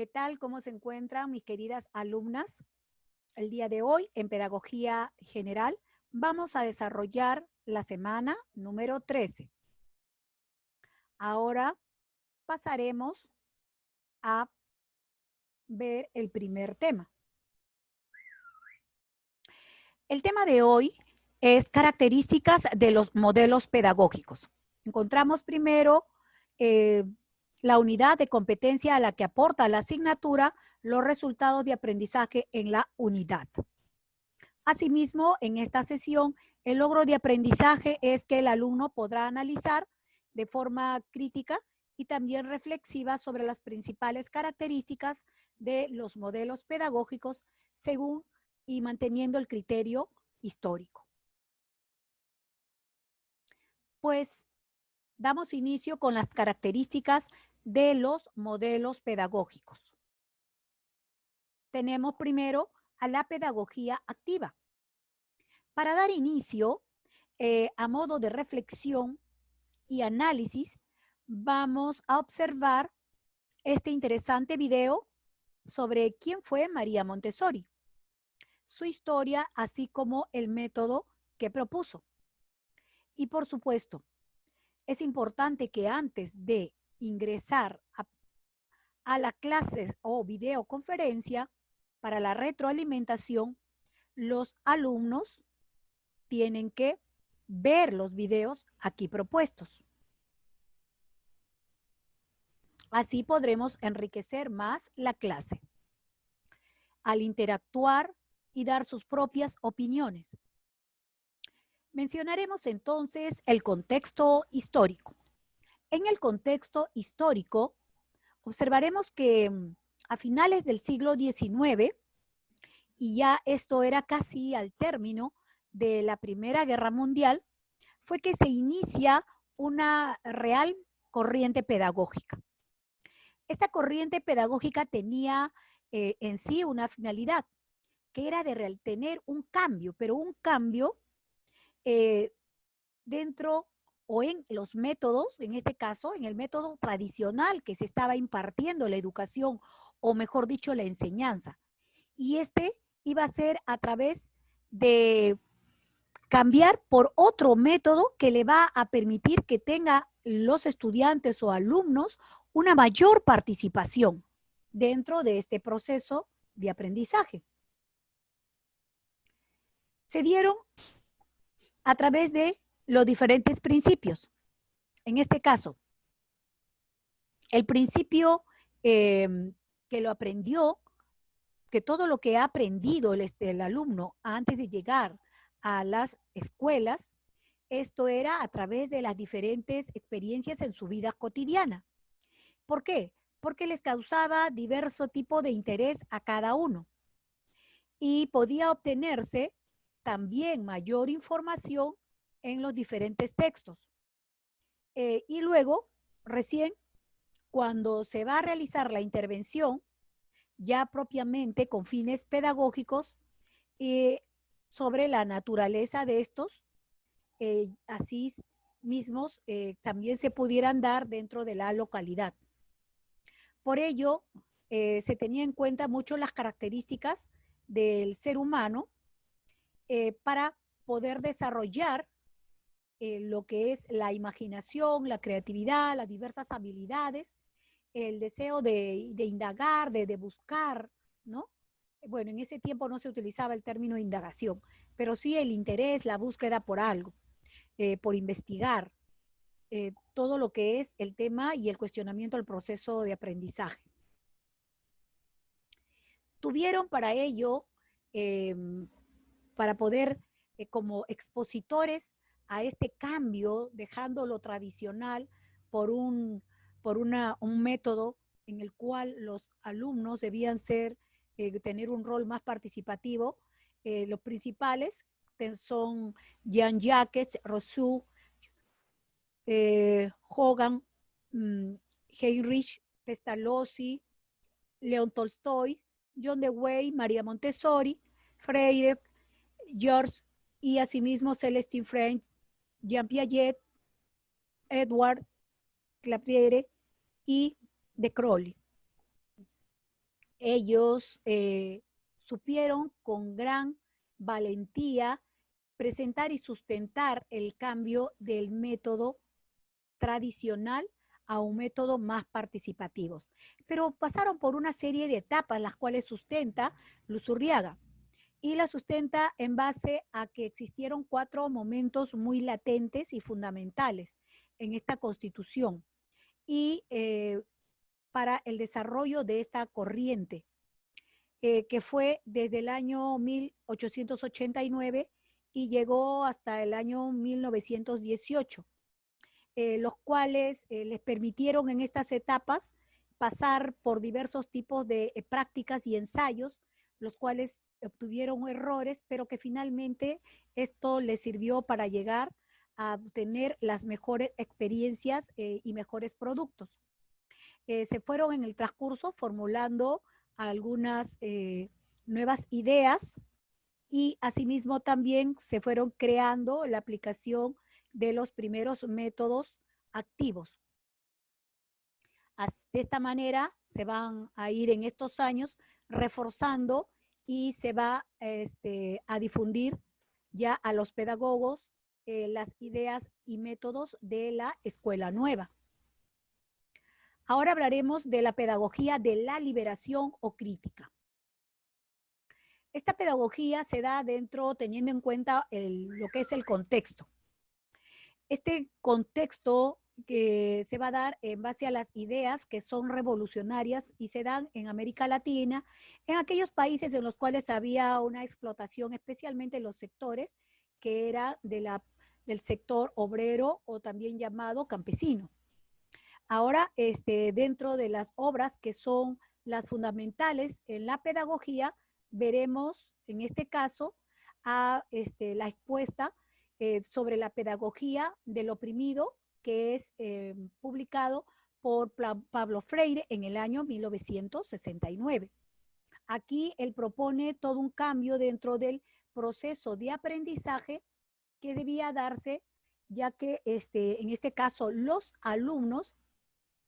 ¿Qué tal? ¿Cómo se encuentran mis queridas alumnas? El día de hoy, en Pedagogía General, vamos a desarrollar la semana número 13. Ahora pasaremos a ver el primer tema. El tema de hoy es características de los modelos pedagógicos. Encontramos primero la unidad de competencia a la que aporta la asignatura los resultados de aprendizaje en la unidad. Asimismo, en esta sesión, el logro de aprendizaje es que el alumno podrá analizar de forma crítica y también reflexiva sobre las principales características de los modelos pedagógicos según y manteniendo el criterio histórico. Pues damos inicio con las características de los modelos pedagógicos. Tenemos primero a la pedagogía activa. Para dar inicio, a modo de reflexión y análisis, vamos a observar este interesante video sobre quién fue María Montessori, su historia, así como el método que propuso. Y por supuesto, es importante que antes de ingresar a la clase o videoconferencia para la retroalimentación, los alumnos tienen que ver los videos aquí propuestos. Así podremos enriquecer más la clase al interactuar y dar sus propias opiniones. Mencionaremos entonces el contexto histórico. En el contexto histórico, observaremos que a finales del siglo XIX, y ya esto era casi al término de la Primera Guerra Mundial, fue que se inicia una real corriente pedagógica. Esta corriente pedagógica tenía en sí una finalidad, que era de tener un cambio, pero un cambio dentro o en los métodos, en este caso, en el método tradicional que se estaba impartiendo la educación, o mejor dicho, la enseñanza. Y este iba a ser a través de cambiar por otro método que le va a permitir que tenga los estudiantes o alumnos una mayor participación dentro de este proceso de aprendizaje. Se dieron a través de los diferentes principios. En este caso, el principio que lo aprendió, que todo lo que ha aprendido el alumno antes de llegar a las escuelas, esto era a través de las diferentes experiencias en su vida cotidiana. ¿Por qué? Porque les causaba diverso tipo de interés a cada uno. Y podía obtenerse también mayor información en los diferentes textos. Y luego, recién, cuando se va a realizar la intervención, ya propiamente con fines pedagógicos, sobre la naturaleza de estos, así mismos también se pudieran dar dentro de la localidad. Por ello, se tenía en cuenta mucho las características del ser humano para poder desarrollar lo que es la imaginación, la creatividad, las diversas habilidades, el deseo de indagar, de buscar, ¿no? Bueno, en ese tiempo no se utilizaba el término indagación, pero sí el interés, la búsqueda por algo, por investigar, todo lo que es el tema y el cuestionamiento del proceso de aprendizaje. Tuvieron para ello, para poder como expositores a este cambio, dejando lo tradicional por un método en el cual los alumnos debían tener un rol más participativo. Los principales son Jean-Jacques Rousseau, Hogan, Heinrich Pestalozzi, León Tolstoy, John Dewey, María Montessori, Freire, George y asimismo Celestine French, Jean Piaget, Edward Clapiere y de Crowley. ellos supieron con gran valentía presentar y sustentar el cambio del método tradicional a un método más participativo. Pero pasaron por una serie de etapas, las cuales sustenta Luzurriaga. Y la sustenta en base a que existieron 4 momentos muy latentes y fundamentales en esta Constitución y para el desarrollo de esta corriente, que fue desde el año 1889 y llegó hasta el año 1918. Los cuales les permitieron en estas etapas pasar por diversos tipos de prácticas y ensayos, los cuales obtuvieron errores, pero que finalmente esto les sirvió para llegar a obtener las mejores experiencias y mejores productos. Se fueron en el transcurso formulando algunas nuevas ideas y asimismo también se fueron creando la aplicación de los primeros métodos activos. De esta manera se van a ir en estos años reforzando y se va a difundir ya a los pedagogos las ideas y métodos de la escuela nueva. Ahora hablaremos de la pedagogía de la liberación o crítica. Esta pedagogía se da dentro, teniendo en cuenta lo que es el contexto. Este contexto que se va a dar en base a las ideas que son revolucionarias y se dan en América Latina, en aquellos países en los cuales había una explotación, especialmente en los sectores que era del sector obrero o también llamado campesino. Ahora, dentro de las obras que son las fundamentales en la pedagogía, veremos en este caso a la expuesta sobre la pedagogía del oprimido, que es publicado por Pablo Freire en el año 1969. Aquí él propone todo un cambio dentro del proceso de aprendizaje que debía darse, ya que en este caso los alumnos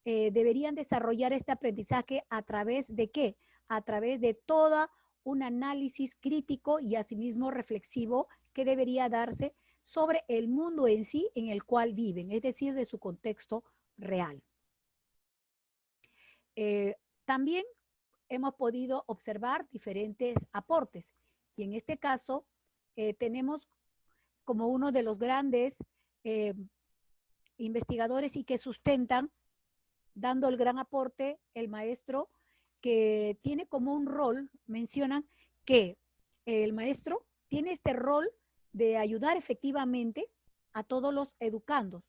deberían desarrollar este aprendizaje a través de ¿qué? A través de todo un análisis crítico y asimismo reflexivo que debería darse sobre el mundo en sí en el cual viven, es decir, de su contexto real. También hemos podido observar diferentes aportes y en este caso tenemos como uno de los grandes investigadores y que sustentan, dando el gran aporte, el maestro, que tiene como un rol, mencionan que el maestro tiene este rol de ayudar efectivamente a todos los educandos,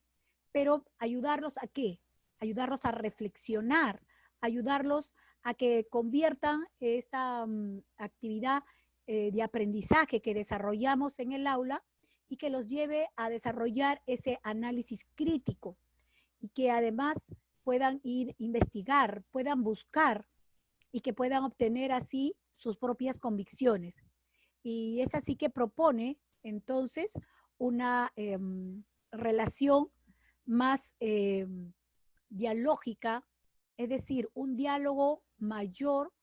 pero ayudarlos a ¿qué? Ayudarlos a reflexionar, ayudarlos a que conviertan esa actividad de aprendizaje que desarrollamos en el aula y que los lleve a desarrollar ese análisis crítico y que además puedan ir a investigar, puedan buscar y que puedan obtener así sus propias convicciones. Y es así que propone entonces una relación más dialógica, es decir, un diálogo mayor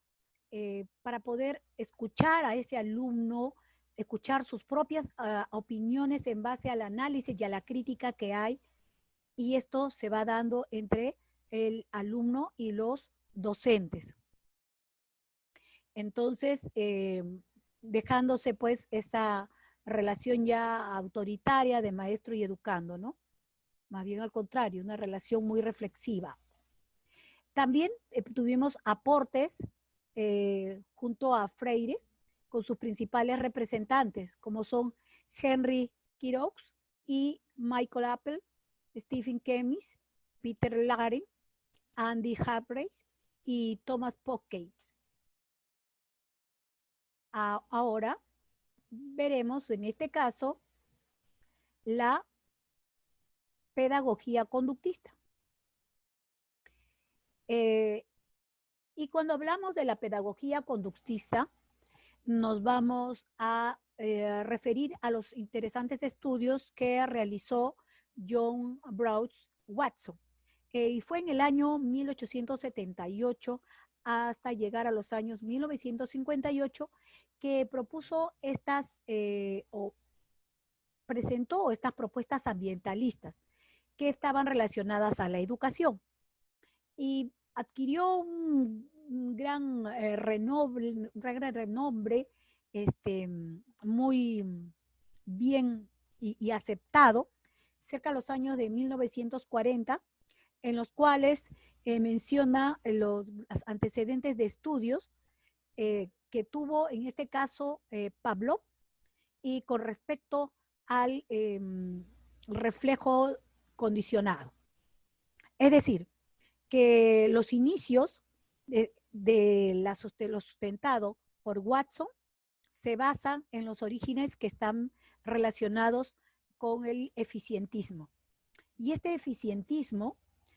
para poder escuchar a ese alumno, escuchar sus propias opiniones en base al análisis y a la crítica que hay, y esto se va dando entre el alumno y los docentes. Entonces, dejándose pues esta relación ya autoritaria de maestro y educando, ¿no? Más bien al contrario, una relación muy reflexiva. También tuvimos aportes junto a Freire con sus principales representantes, como son Henry Kiroux y Michael Apple, Stephen Kemis, Peter Laring, Andy Harpreys y Thomas Pockets. Ahora veremos en este caso la pedagogía conductista. Y cuando hablamos de la pedagogía conductista, nos vamos a referir a los interesantes estudios que realizó John Brown Watson. Y fue en el año 1878 hasta llegar a los años 1958, que propuso o presentó estas propuestas ambientalistas que estaban relacionadas a la educación y adquirió un gran renombre, muy bien y aceptado cerca de los años de 1940, en los cuales menciona los antecedentes de estudios que tuvo en este caso Pavlov, y con respecto al reflejo condicionado. Es decir, que los inicios lo sustentado por Watson se basan en los orígenes que están relacionados con el eficientismo. Y este eficientismo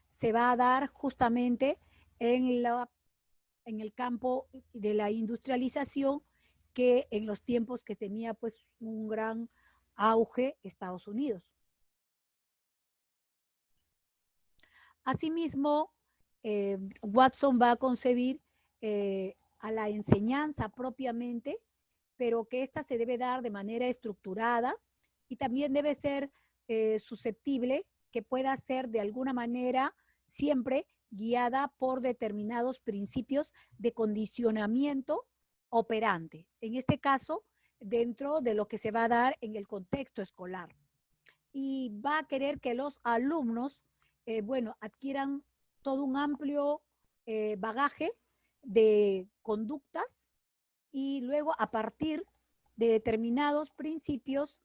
se va a dar justamente en el campo de la industrialización, que en los tiempos que tenía pues un gran auge Estados Unidos. Asimismo, Watson va a concebir a la enseñanza propiamente, pero que ésta se debe dar de manera estructurada y también debe ser susceptible, que pueda ser de alguna manera siempre guiada por determinados principios de condicionamiento operante. En este caso, dentro de lo que se va a dar en el contexto escolar. Y va a querer que los alumnos, adquieran todo un amplio bagaje de conductas, y luego a partir de determinados principios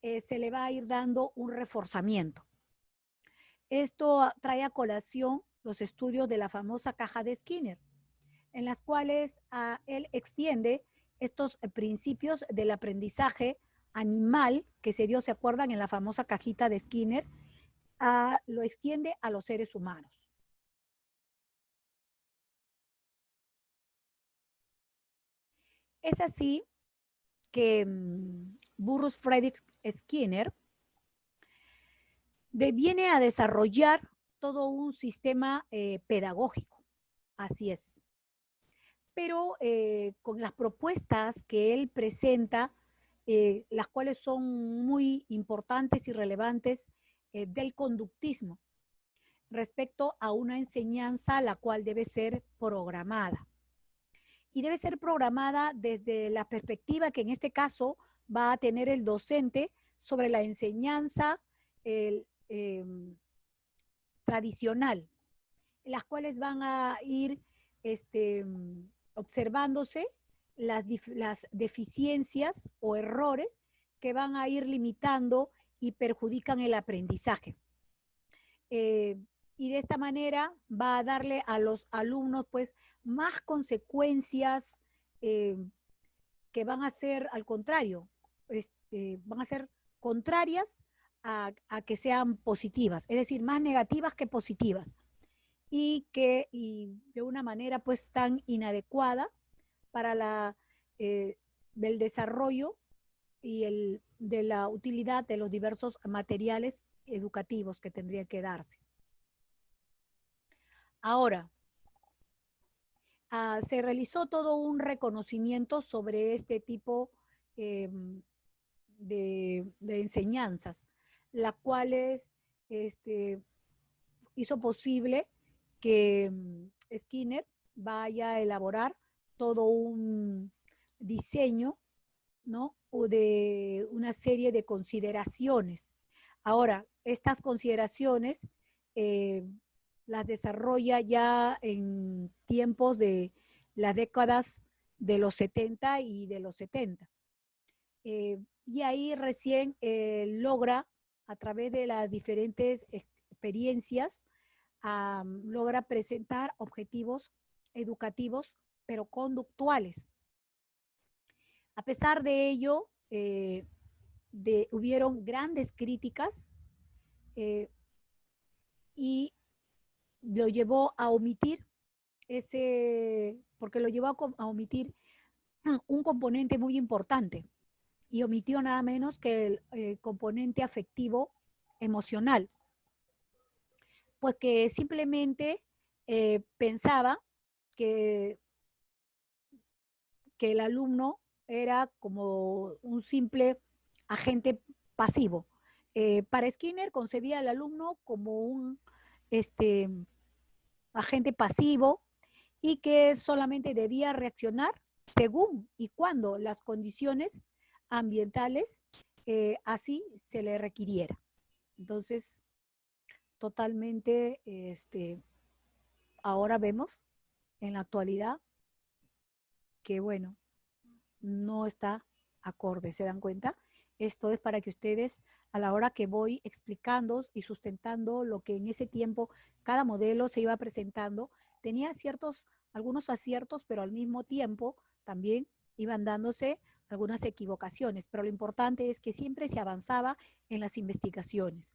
se le va a ir dando un reforzamiento. Esto trae a colación los estudios de la famosa caja de Skinner, en las cuales él extiende estos principios del aprendizaje animal que se dio, ¿se acuerdan?, en la famosa cajita de Skinner, lo extiende a los seres humanos. Es así que Burrus Frederick Skinner viene a desarrollar todo un sistema pedagógico, así es. Pero con las propuestas que él presenta, las cuales son muy importantes y relevantes del conductismo, respecto a una enseñanza la cual debe ser programada. Y debe ser programada desde la perspectiva que en este caso va a tener el docente sobre la enseñanza tradicional, las cuales van a ir observándose las deficiencias o errores que van a ir limitando y perjudican el aprendizaje. Y de esta manera va a darle a los alumnos pues más consecuencias que van a ser al contrario, van a ser contrarias a que sean positivas, es decir, más negativas que positivas, y de una manera pues tan inadecuada para el desarrollo y de la utilidad de los diversos materiales educativos que tendrían que darse. Ahora, se realizó todo un reconocimiento sobre este tipo de enseñanzas, las cuales hizo posible que Skinner vaya a elaborar todo un diseño, ¿no?, o de una serie de consideraciones. Ahora, estas consideraciones las desarrolla ya en tiempos de las décadas de los 70 y de los 70. Y ahí recién logra, a través de las diferentes experiencias, logra presentar objetivos educativos, pero conductuales. A pesar de ello, hubieron grandes críticas y lo llevó a omitir porque lo llevó a omitir un componente muy importante, y omitió nada menos que el componente afectivo emocional, pues que simplemente pensaba que el alumno era como un simple agente pasivo. Para Skinner concebía al alumno como un agente pasivo y que solamente debía reaccionar según y cuando las condiciones ambientales así se le requiriera. Entonces, totalmente, ahora vemos en la actualidad que, bueno, no está acorde, ¿se dan cuenta? Esto es para que ustedes, a la hora que voy explicando y sustentando lo que en ese tiempo cada modelo se iba presentando, tenía algunos aciertos, pero al mismo tiempo también iban dándose algunas equivocaciones. Pero lo importante es que siempre se avanzaba en las investigaciones,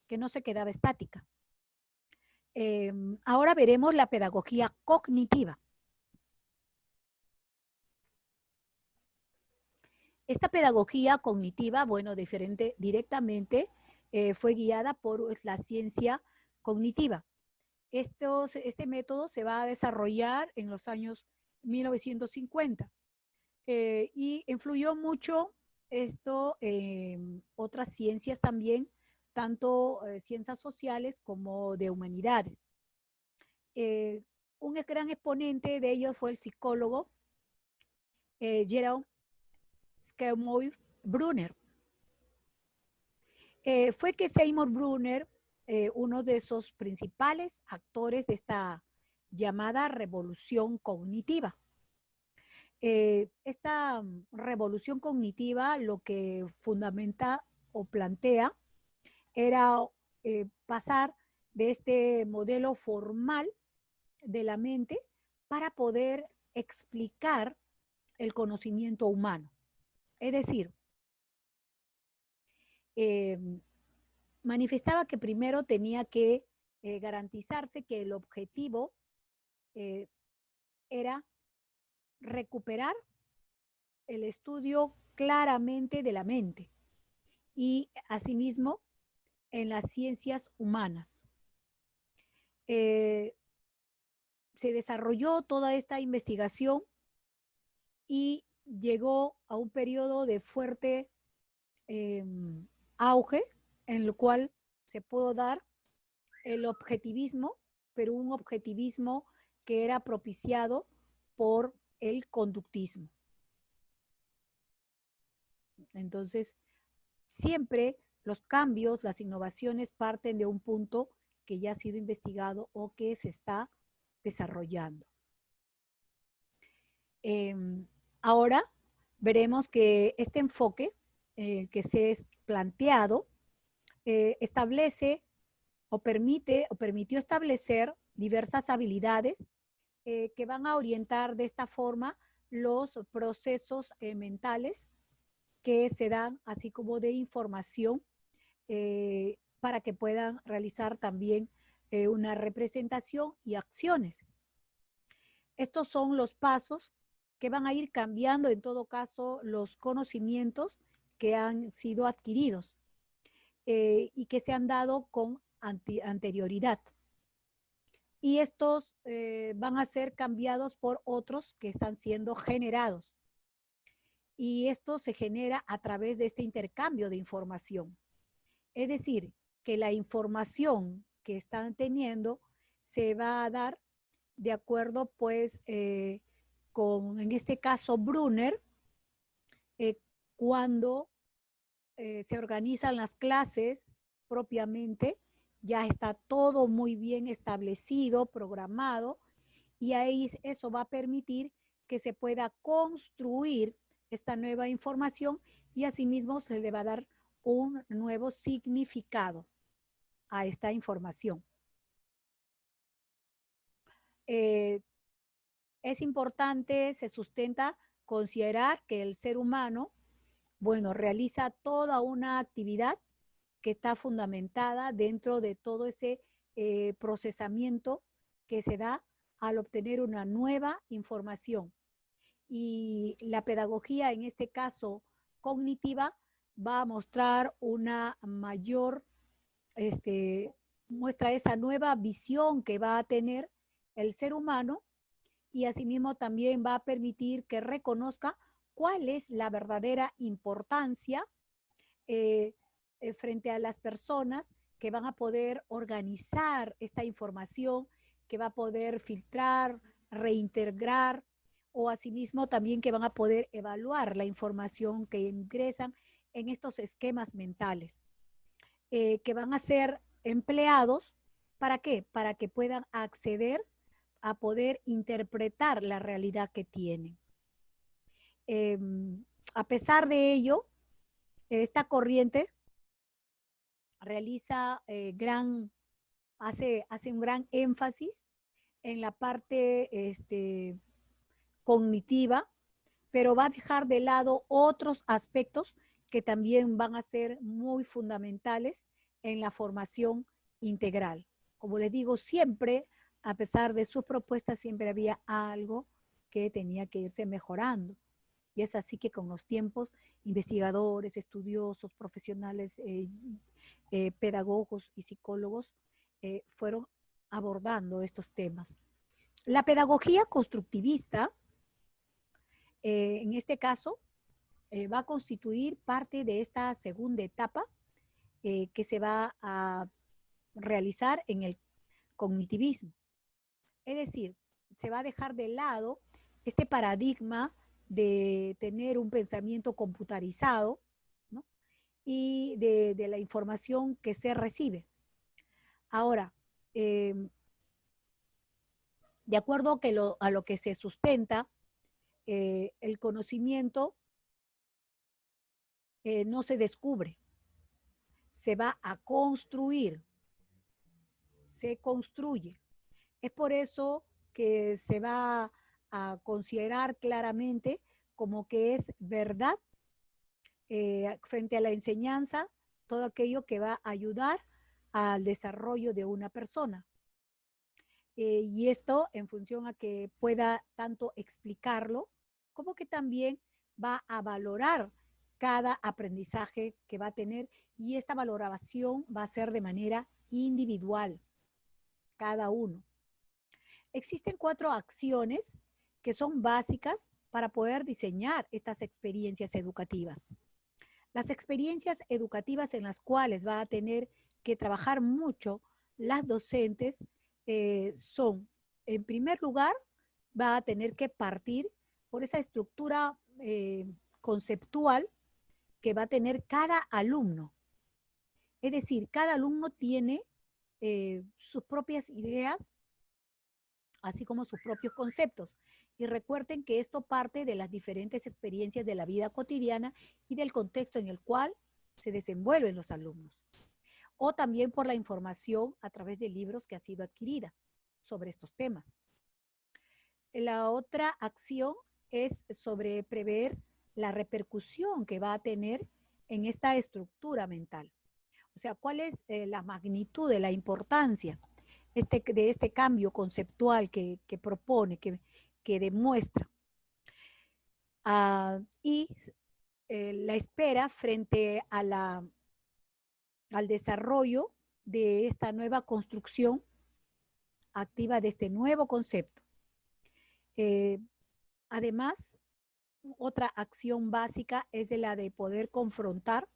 que no se quedaba estática. Ahora veremos la pedagogía cognitiva. Esta pedagogía cognitiva, bueno, directamente fue guiada por la ciencia cognitiva. Este método se va a desarrollar en los años 1950 y influyó mucho esto en otras ciencias también, tanto ciencias sociales como de humanidades. Un gran exponente de ellos fue el psicólogo Jerome Seymour Brunner. Fue que Seymour Brunner, uno de esos principales actores de esta llamada revolución cognitiva. Esta revolución cognitiva lo que fundamenta o plantea era pasar de este modelo formal de la mente para poder explicar el conocimiento humano. Es decir, manifestaba que primero tenía que garantizarse que el objetivo era recuperar el estudio claramente de la mente y asimismo en las ciencias humanas. Se desarrolló toda esta investigación y llegó a un periodo de fuerte auge en el cual se pudo dar el objetivismo, pero un objetivismo que era propiciado por el conductismo. Entonces, siempre los cambios, las innovaciones parten de un punto que ya ha sido investigado o que se está desarrollando. Ahora veremos que este enfoque, que se es planteado, establece o permitió establecer diversas habilidades que van a orientar de esta forma los procesos mentales que se dan, así como de información, para que puedan realizar también una representación y acciones. Estos son los pasos que van a ir cambiando, en todo caso, los conocimientos que han sido adquiridos y que se han dado con anterioridad. Y estos van a ser cambiados por otros que están siendo generados. Y esto se genera a través de este intercambio de información. Es decir, que la información que están teniendo se va a dar de acuerdo, pues, con, en este caso, Brunner, cuando se organizan las clases propiamente, ya está todo muy bien establecido, programado, y ahí eso va a permitir que se pueda construir esta nueva información y asimismo se le va a dar un nuevo significado a esta información. Es importante, se sustenta, considerar que el ser humano, bueno, realiza toda una actividad que está fundamentada dentro de todo ese procesamiento que se da al obtener una nueva información. Y la pedagogía, en este caso cognitiva, va a mostrar una mayor, muestra esa nueva visión que va a tener el ser humano y asimismo también va a permitir que reconozca cuál es la verdadera importancia frente a las personas que van a poder organizar esta información, que va a poder filtrar, reintegrar, o asimismo también que van a poder evaluar la información que ingresan en estos esquemas mentales, que van a ser empleados. ¿Para qué? Para que puedan acceder a poder interpretar la realidad que tienen. A pesar de ello, esta corriente realiza hace un gran énfasis en la parte cognitiva, pero va a dejar de lado otros aspectos que también van a ser muy fundamentales en la formación integral. Como les digo, siempre, a pesar de sus propuestas, siempre había algo que tenía que irse mejorando. Y es así que con los tiempos, investigadores, estudiosos, profesionales, pedagogos y psicólogos fueron abordando estos temas. La pedagogía constructivista, en este caso, va a constituir parte de esta segunda etapa que se va a realizar en el cognitivismo. Es decir, se va a dejar de lado este paradigma de tener un pensamiento computarizado, ¿no? Y de la información que se recibe. Ahora, de acuerdo a lo que se sustenta, el conocimiento no se descubre, se va a construir, se construye. Es por eso que se va a considerar claramente como que es verdad frente a la enseñanza, todo aquello que va a ayudar al desarrollo de una persona. Y esto en función a que pueda tanto explicarlo, como que también va a valorar cada aprendizaje que va a tener, y esta valoración va a ser de manera individual, cada uno. Existen 4 acciones que son básicas para poder diseñar estas experiencias educativas. Las experiencias educativas en las cuales va a tener que trabajar mucho las docentes son, en primer lugar, va a tener que partir por esa estructura conceptual que va a tener cada alumno. Es decir, cada alumno tiene sus propias ideas, así como sus propios conceptos. Y recuerden que esto parte de las diferentes experiencias de la vida cotidiana y del contexto en el cual se desenvuelven los alumnos. O también por la información a través de libros que ha sido adquirida sobre estos temas. La otra acción es sobre prever la repercusión que va a tener en esta estructura mental. O sea, ¿cuál es la magnitud de la importancia de este cambio conceptual que propone, que demuestra? Y la espera frente a al desarrollo de esta nueva construcción activa de este nuevo concepto. Además, otra acción básica es de la de poder confrontar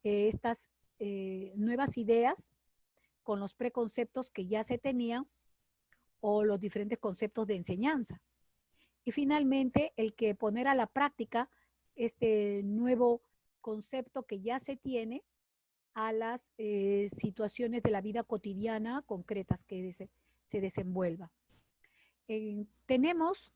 estas nuevas ideas con los preconceptos que ya se tenían o los diferentes conceptos de enseñanza. Y finalmente, el que poner a la práctica este nuevo concepto que ya se tiene a las situaciones de la vida cotidiana concretas que se desenvuelva. Tenemos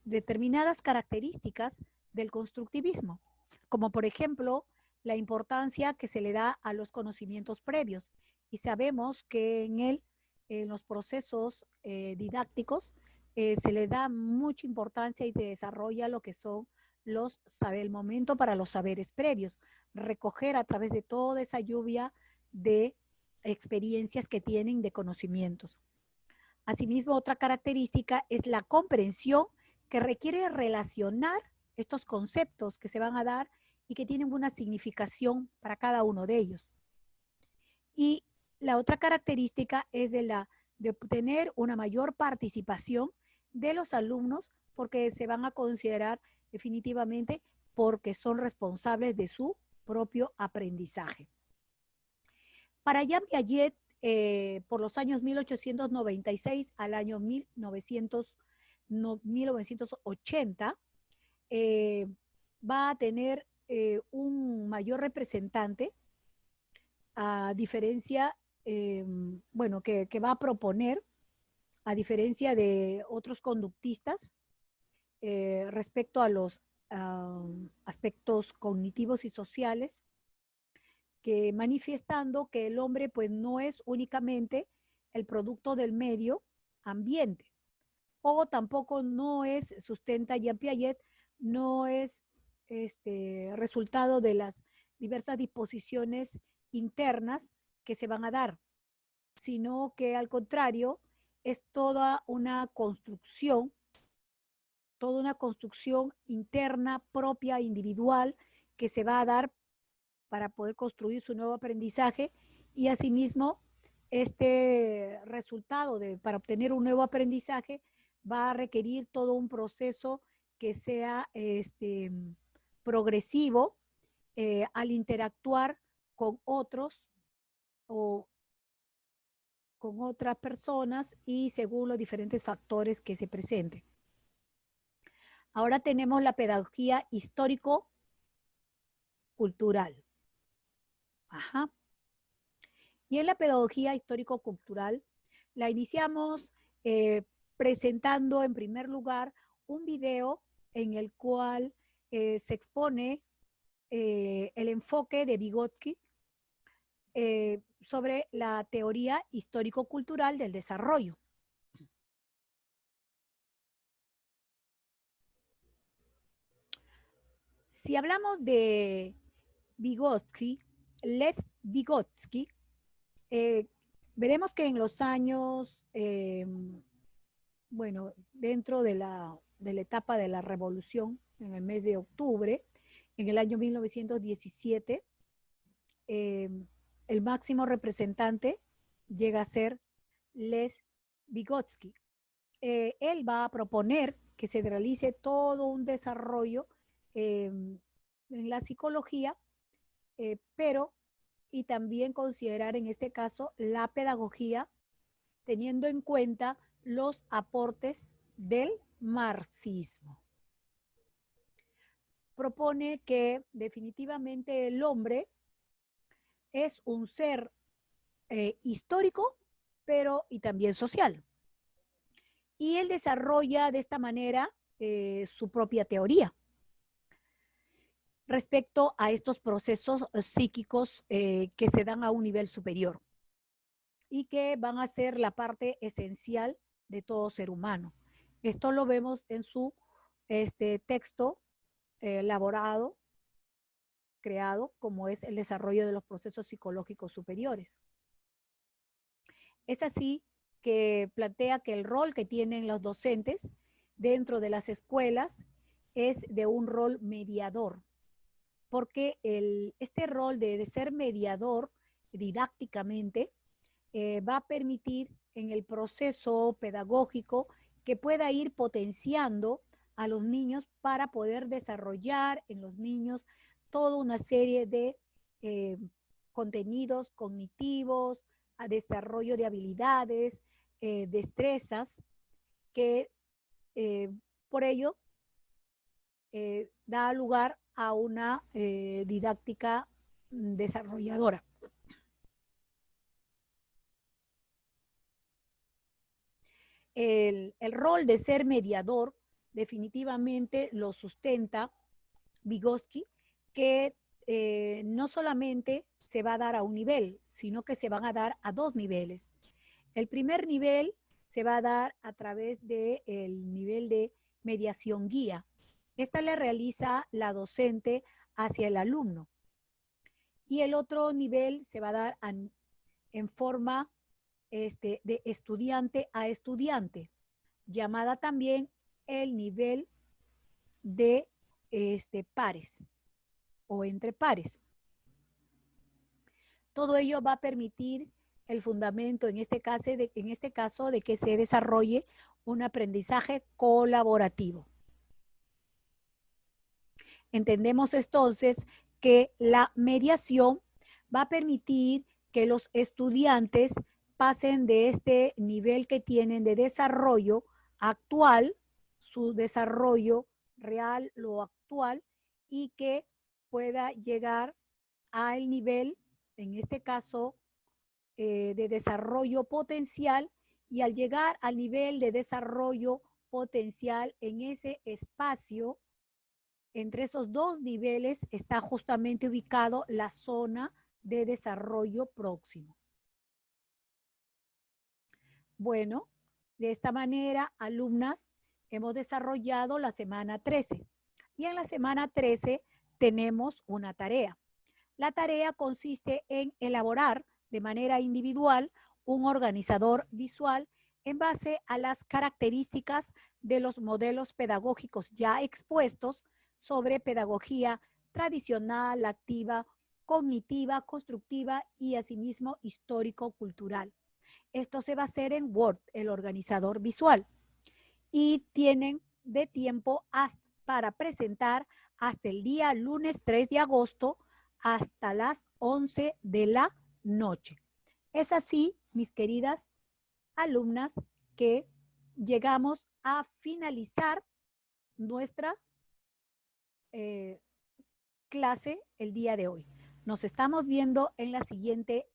determinadas características del constructivismo, como por ejemplo la importancia que se le da a los conocimientos previos, y sabemos que en los procesos didácticos se le da mucha importancia y se desarrolla lo que son el momento para los saberes previos, recoger a través de toda esa lluvia de experiencias que tienen de conocimientos. Asimismo, otra característica es la comprensión, que requiere relacionar estos conceptos que se van a dar y que tienen una significación para cada uno de ellos. Y la otra característica es de obtener una mayor participación de los alumnos, porque se van a considerar definitivamente porque son responsables de su propio aprendizaje. Para Jean Piaget, por los años 1896 al año 1980, va a tener un mayor representante, a diferencia, bueno, que va a proponer, a diferencia de otros conductistas, respecto a los aspectos cognitivos y sociales, que manifestando que el hombre pues no es únicamente el producto del medio ambiente, o tampoco no es, sustenta Jean Piaget, no es resultado de las diversas disposiciones internas que se van a dar, sino que al contrario es toda una construcción interna, propia, individual, que se va a dar para poder construir su nuevo aprendizaje, y asimismo este resultado para obtener un nuevo aprendizaje va a requerir todo un proceso que sea progresivo al interactuar con otros o con otras personas y según los diferentes factores que se presenten. Ahora tenemos la pedagogía histórico-cultural. Ajá. Y en la pedagogía histórico-cultural la iniciamos presentando en primer lugar un video en el cual se expone el enfoque de Vygotsky sobre la teoría histórico-cultural del desarrollo. Si hablamos de Vygotsky, Lev Vygotsky, veremos que en los años, bueno, dentro de la etapa de la revolución, en el mes de octubre, en el año 1917, el máximo representante llega a ser Lev Vygotsky. Él va a proponer que se realice todo un desarrollo en la psicología, pero y también considerar en este caso la pedagogía, teniendo en cuenta los aportes del marxismo. Propone que definitivamente el hombre es un ser histórico, pero y también social. Y él desarrolla de esta manera su propia teoría respecto a estos procesos psíquicos que se dan a un nivel superior y que van a ser la parte esencial de todo ser humano. Esto lo vemos en su texto elaborado, creado, como es el desarrollo de los procesos psicológicos superiores. Es así que plantea que el rol que tienen los docentes dentro de las escuelas es de un rol mediador, porque este rol de ser mediador didácticamente va a permitir en el proceso pedagógico que pueda ir potenciando a los niños para poder desarrollar en los niños toda una serie de contenidos cognitivos, a desarrollo de habilidades, destrezas, que por ello da lugar a una didáctica desarrolladora. El rol de ser mediador definitivamente lo sustenta Vygotsky, que no solamente se va a dar a un nivel, sino que se van a dar a dos niveles. El primer nivel se va a dar a través del nivel de mediación guía. Esta le realiza la docente hacia el alumno. Y el otro nivel se va a dar en forma de estudiante a estudiante, llamada también el nivel de pares o entre pares. Todo ello va a permitir el fundamento en este caso de que se desarrolle un aprendizaje colaborativo. Entendemos entonces que la mediación va a permitir que los estudiantes pasen de este nivel que tienen de desarrollo actual, su desarrollo real, lo actual, y que pueda llegar al nivel, en este caso, de desarrollo potencial, y al llegar al nivel de desarrollo potencial en ese espacio, entre esos dos niveles está justamente ubicado la zona de desarrollo próximo. Bueno, de esta manera, alumnas, hemos desarrollado la semana 13. Y en la semana 13 tenemos una tarea. La tarea consiste en elaborar de manera individual un organizador visual en base a las características de los modelos pedagógicos ya expuestos sobre pedagogía tradicional, activa, cognitiva, constructiva y asimismo histórico-cultural. Esto se va a hacer en Word, el organizador visual. Y tienen de tiempo para presentar hasta el día lunes 3 de agosto hasta las 11 de la noche. Es así, mis queridas alumnas, que llegamos a finalizar nuestra clase el día de hoy. Nos estamos viendo en la siguiente